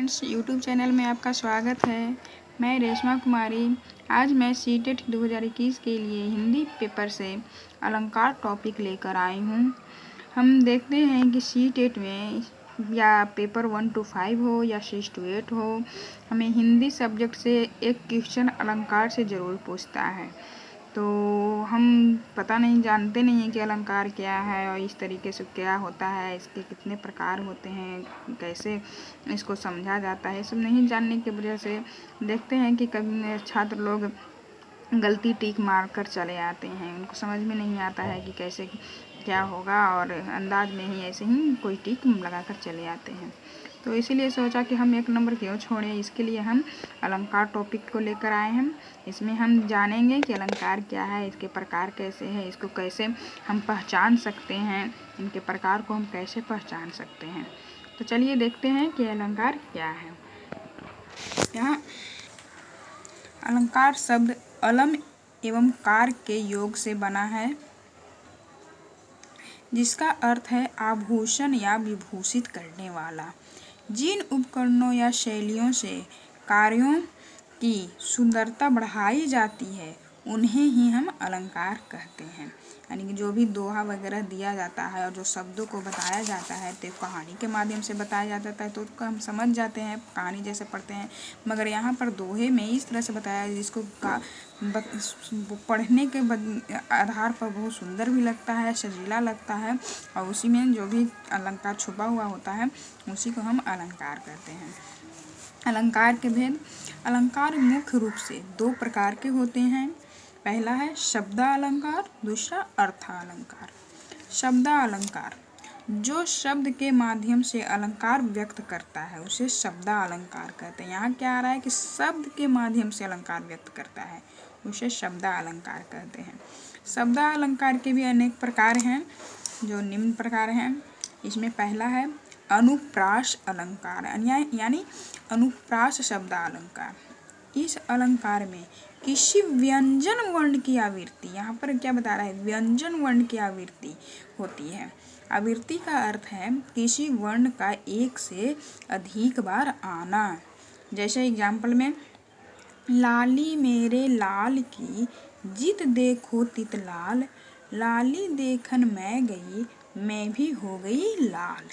Friends, YouTube channel में आपका स्वागत है। मैं रेशमा कुमारी। आज मैं सीटेट 2021 के लिए हिंदी पेपर से अलंकार टॉपिक लेकर आई हूँ। हम देखते हैं कि सीटेट में या पेपर 1 to 5 हो या 6 to 8 हो, हमें हिंदी सब्जेक्ट से एक क्वेश्चन अलंकार से ज़रूर पूछता है। तो हम पता नहीं जानते नहीं हैं कि अलंकार क्या है और इस तरीके से क्या होता है, इसके कितने प्रकार होते हैं, कैसे इसको समझा जाता है, सब नहीं जानने की वजह से देखते हैं कि कभी छात्र लोग गलती टिक मार कर चले आते हैं। उनको समझ में नहीं आता है कि कैसे क्या होगा और अंदाज में ही ऐसे ही कोई टिक लगा कर चले आते हैं। तो इसीलिए सोचा कि हम एक नंबर क्यों छोड़ें, इसके लिए हम अलंकार टॉपिक को लेकर आए हैं। इसमें हम जानेंगे कि अलंकार क्या है, इसके प्रकार कैसे हैं, इसको कैसे हम पहचान सकते हैं, इनके प्रकार को हम कैसे पहचान सकते हैं। तो चलिए देखते हैं कि अलंकार क्या है। यहाँ अलंकार शब्द अलम एवं कार के योग से बना है, जिसका अर्थ है आभूषण या विभूषित करने वाला। जिन उपकरणों या शैलियों से कार्यों की सुंदरता बढ़ाई जाती है, उन्हें ही हम अलंकार कहते हैं। यानी कि जो भी दोहा वगैरह दिया जाता है और जो शब्दों को बताया जाता है, तो कहानी के माध्यम से बताया जाता है तो उसको हम समझ जाते हैं, कहानी जैसे पढ़ते हैं। मगर यहाँ पर दोहे में इस तरह से बताया है जिसको पढ़ने के आधार पर बहुत सुंदर भी लगता है, सजीला लगता है, और उसी में जो भी अलंकार छुपा हुआ होता है उसी को हम अलंकार कहते हैं। अलंकार के भेद। अलंकार मुख्य रूप से दो प्रकार के होते हैं। पहला है शब्दालंकार, दूसरा अर्थालंकार। शब्दालंकार जो शब्द के माध्यम से अलंकार व्यक्त करता है उसे शब्दालंकार कहते हैं। यहाँ क्या आ रहा है कि शब्द के माध्यम से अलंकार व्यक्त करता है, उसे शब्दालंकार कहते हैं। शब्दालंकार के भी अनेक प्रकार हैं, जो निम्न प्रकार हैं। इसमें पहला है अनुप्रास अलंकार, यानी अनुप्रास शब्दालंकार। इस अलंकार में किसी व्यंजन वर्ण की आवृत्ति, यहाँ पर क्या बता रहा है, व्यंजन वर्ण की आवृत्ति होती है। आवृत्ति का अर्थ है किसी वर्ण का एक से अधिक बार आना। जैसे एग्जाम्पल में, लाली मेरे लाल की जित देखो तित लाल, लाली देखन मैं गई मैं भी हो गई लाल।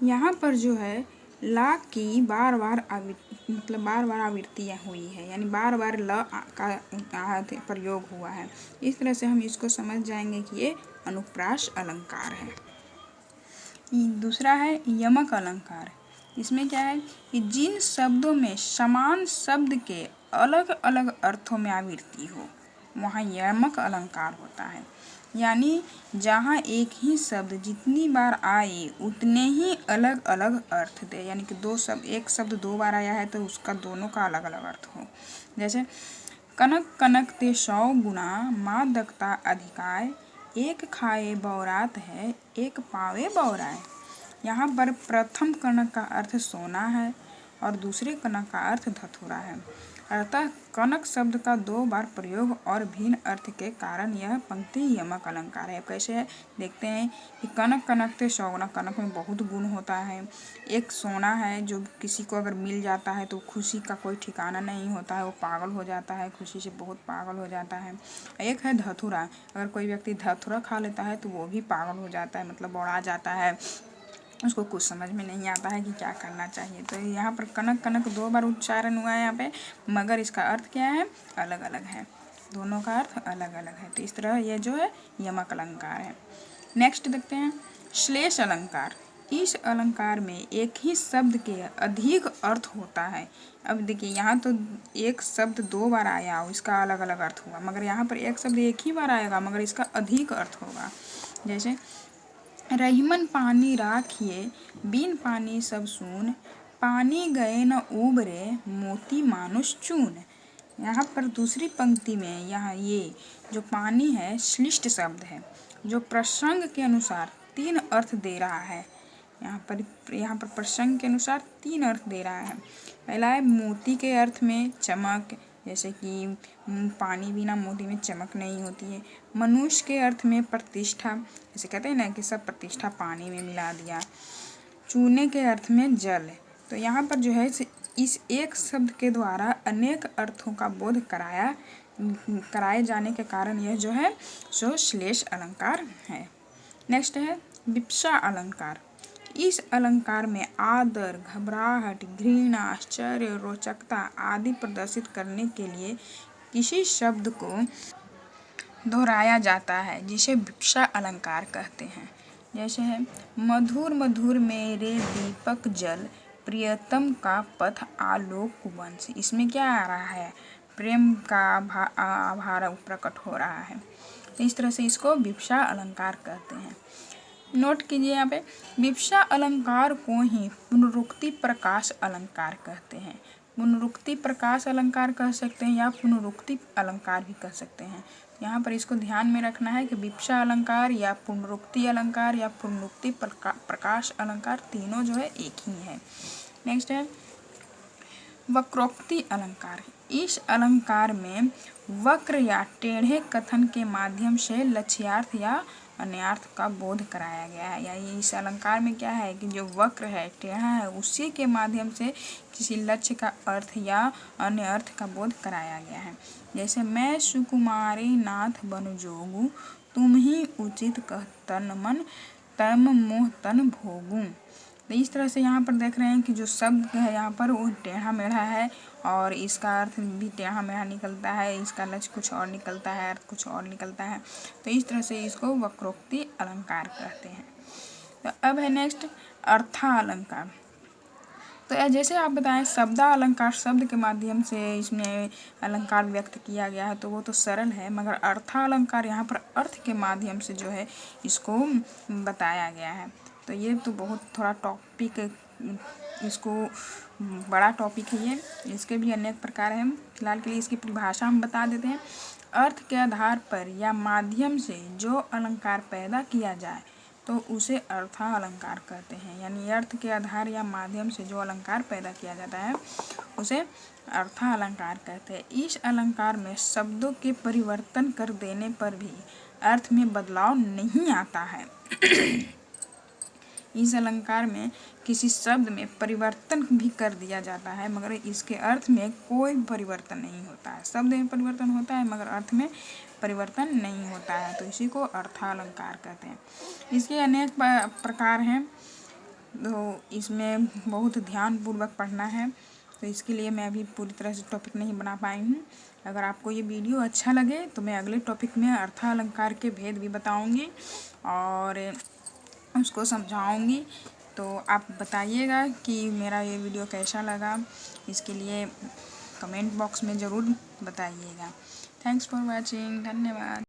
यहाँ पर जो है ला की बार बार आवृत्तियाँ हुई है, यानी बार बार ल का प्रयोग हुआ है। इस तरह से हम इसको समझ जाएंगे कि ये अनुप्रास अलंकार है। दूसरा है यमक अलंकार। इसमें क्या है कि जिन शब्दों में समान शब्द के अलग अलग अर्थों में आवृत्ति हो, वहाँ यमक अलंकार होता है। यानी जहाँ एक ही शब्द जितनी बार आए उतने ही अलग अलग अर्थ दे। यानी कि एक शब्द 2 बार आया है तो उसका दोनों का अलग अलग अर्थ हो। जैसे कनक कनक ते 100 गुना, माँ दकता अधिकाय, एक खाए बौरात है एक पावे बौराए। यहाँ पर प्रथम कनक का अर्थ सोना है और दूसरे कनक का अर्थ धतूरा है। अतः कनक शब्द का 2 बार प्रयोग और भिन्न अर्थ के कारण यह पंक्ति यमक अलंकार है। कैसे है देखते हैं कि कनक कनक ते 100 गुना, कनक में बहुत गुण होता है। एक सोना है जो किसी को अगर मिल जाता है तो खुशी का कोई ठिकाना नहीं होता है, वो पागल हो जाता है, खुशी से बहुत पागल हो जाता है। एक है धतूरा, अगर कोई व्यक्ति धतूरा खा लेता है तो वो भी पागल हो जाता है, मतलब बौड़ा जाता है, उसको कुछ समझ में नहीं आता है कि क्या करना चाहिए। तो यहाँ पर कनक कनक 2 बार उच्चारण हुआ है यहाँ पे, मगर इसका अर्थ क्या है, अलग अलग है, दोनों का अर्थ अलग अलग है। तो इस तरह ये जो है यमक अलंकार है। नेक्स्ट देखते हैं श्लेष अलंकार। इस अलंकार में एक ही शब्द के अधिक अर्थ होता है। अब देखिए यहाँ तो एक शब्द 2 बार आया और इसका अलग अलग अर्थ हुआ, मगर यहाँ पर एक शब्द एक ही बार आएगा मगर इसका अधिक अर्थ होगा। जैसे रहीमन पानी राखिए बिन पानी सब सून, पानी गए न उबरे मोती मानुष चून। यहाँ पर दूसरी पंक्ति में यहाँ ये जो पानी है श्लिष्ट शब्द है, जो प्रसंग के अनुसार 3 अर्थ दे रहा है। यहाँ पर प्रसंग के अनुसार 3 अर्थ दे रहा है। पहला है मोती के अर्थ में चमक, जैसे कि पानी बिना मोती में चमक नहीं होती है। मनुष्य के अर्थ में प्रतिष्ठा, जैसे कहते हैं ना कि सब प्रतिष्ठा पानी में मिला दिया। चूने के अर्थ में जल, तो यहाँ पर जो है इस एक शब्द के द्वारा अनेक अर्थों का बोध कराए जाने के कारण यह जो है सो श्लेष अलंकार है। नेक्स्ट है विवक्षा अलंकार। इस अलंकार में आदर, घबराहट, घृणा, आश्चर्य, रोचकता आदि प्रदर्शित करने के लिए किसी शब्द को दोहराया जाता है जिसे विवक्षा अलंकार कहते हैं। जैसे है मधुर मधुर मेरे दीपक जल, प्रियतम का पथ आलोक वंश। इसमें क्या आ रहा है, प्रेम का आभार प्रकट हो रहा है। इस तरह से इसको विवक्षा अलंकार कहते हैं। नोट कीजिए यहाँ पे, विवक्षा अलंकार को ही पुनरुक्ति प्रकाश अलंकार कहते हैं। पुनरुक्ति प्रकाश अलंकार कह सकते हैं या पुनरुक्ति अलंकार भी कह सकते हैं। यहाँ पर इसको ध्यान में रखना है कि विवक्षा अलंकार या पुनरुक्ति अलंकार या पुनरुक्ति प्रकाश अलंकार तीनों जो है एक ही है। नेक्स्ट है वक्रोक्ति अलंकार। इस अलंकार में वक्र या टेढ़े कथन के माध्यम से लक्ष्यार्थ या अन्यार्थ का बोध कराया गया है। या इस अलंकार में क्या है कि जो वक्र है, टेढ़ा है, उसी के माध्यम से किसी लक्ष्य का अर्थ या अन्य अर्थ का बोध कराया गया है। जैसे मैं सुकुमारी नाथ बन जोगू, तुम ही उचित कह तन मन, तम मोह तन भोगू। तो इस तरह से यहाँ पर देख रहे हैं कि जो शब्द है यहाँ पर वो टेढ़ा मेढ़ा है और इसका अर्थ भी टेढ़ा मेढ़ा निकलता है, इसका लक्ष्य कुछ और निकलता है, अर्थ कुछ और निकलता है। तो इस तरह से इसको वक्रोक्ति अलंकार कहते हैं। तो अब है नेक्स्ट अर्था अलंकार। तो जैसे आप बताएं शब्दा अलंकार, शब्द के माध्यम से इसमें अलंकार व्यक्त किया गया है तो वो तो सरल है, मगर अर्था अलंकार यहाँ पर अर्थ के माध्यम से जो है इसको बताया गया है। तो ये तो बहुत थोड़ा टॉपिक, इसको बड़ा टॉपिक है ये, इसके भी अनेक प्रकार हैं। फिलहाल के लिए इसकी परिभाषा हम बता देते हैं। अर्थ के आधार पर या माध्यम से जो अलंकार पैदा किया जाए तो उसे अर्था अलंकार कहते हैं। यानी अर्थ के आधार या माध्यम से जो अलंकार पैदा किया जाता है उसे अर्था अलंकार कहते हैं। इस अलंकार में शब्दों के परिवर्तन कर देने पर भी अर्थ में बदलाव नहीं आता है। इस अलंकार में किसी शब्द में परिवर्तन भी कर दिया जाता है मगर इसके अर्थ में कोई परिवर्तन नहीं होता है। शब्द में परिवर्तन होता है मगर अर्थ में परिवर्तन नहीं होता है, तो इसी को अर्थालंकार कहते हैं। इसके अनेक प्रकार हैं, तो इसमें बहुत ध्यानपूर्वक पढ़ना है। तो इसके लिए मैं अभी पूरी तरह से टॉपिक नहीं बना पाई हूँ। अगर आपको ये वीडियो अच्छा लगे तो मैं अगले टॉपिक में अर्थालंकार के भेद भी बताऊँगी और उसको समझाऊंगी। तो आप बताइएगा कि मेरा ये वीडियो कैसा लगा, इसके लिए कमेंट बॉक्स में ज़रूर बताइएगा। थैंक्स फॉर वॉचिंग, धन्यवाद।